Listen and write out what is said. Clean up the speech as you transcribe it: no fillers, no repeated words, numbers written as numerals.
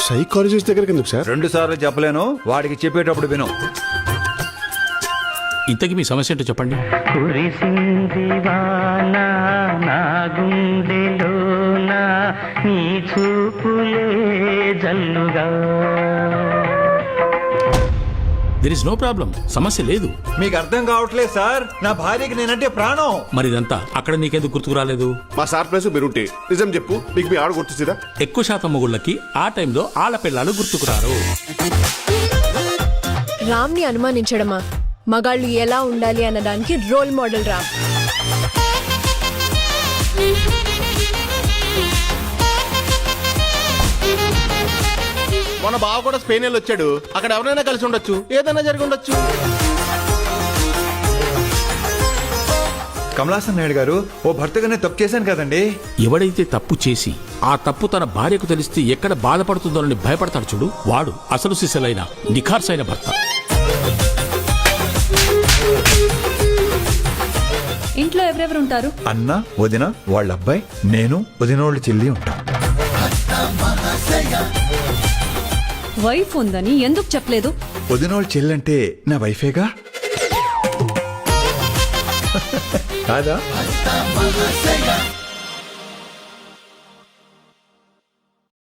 Psychologist దగ్గరికి ఎందుకు sir? 2 సార్లు చెప్పలేను, వాడికి చెప్పేటప్పుడు విను. ఇంతకీ మీ సమస్య ఏంటో చెప్పండి. కురిసింది వాన నా గుండెలోన నీ చూపులే జల్లుగా. దెర్ ఇస్ నో ప్రాబ్లం, సమస్య లేదు. మీకు అర్థం కావట్లేదు సార్, నా భార్యకి నేనంటే ప్రాణం. మరి ఇదంతా అక్కడ నీకెందుకు గుర్తుకు రాలేదు? మా సార్ ప్లేస్ మీరుంటే నిజం చెప్పు, మీకు మీ ఆడ గుర్తురా? ఎక్కువ శాతం మొగుళ్ళకి ఆ టైంలో ఆళ్ళ పిల్లలు గుర్తుకురారు. రామ్ని అనుమానించడమా? మగాళ్ళు ఎలా ఉండాలి అన్నదానికి రోల్ మోడల్ రామ్. మన బావ కూడా స్పెయిన్ వెళ్ళి వచ్చాడు. అక్కడ ఎవరైనా కలిసి ఉండొచ్చు, ఏదైనా జరిగి ఉండొచ్చు. కమలాసన్ నాయుడు గారు, ఓ భర్తగానే తప్పు చేశాను కదండి. ఎవడైతే తప్పు చేసి ఆ తప్పు తన భార్యకు తెలిస్తే ఎక్కడ బాధపడుతుందోనని భయపడతాడు చూడు, వాడు అసలు సిసలైన నిఖార్సైన భర్త. ఇంట్లో ఎవరెవరు ఉంటారు? అన్న, వదిన, వాళ్ళ అబ్బాయి, నేను, వదినోళ్ళ చెల్లి ఉంటాం. వైఫ్ ఉందని ఎందుకు చెప్పలేదు? వదినోళ్ళ చెల్లి అంటే నా వైఫేగా కాదా?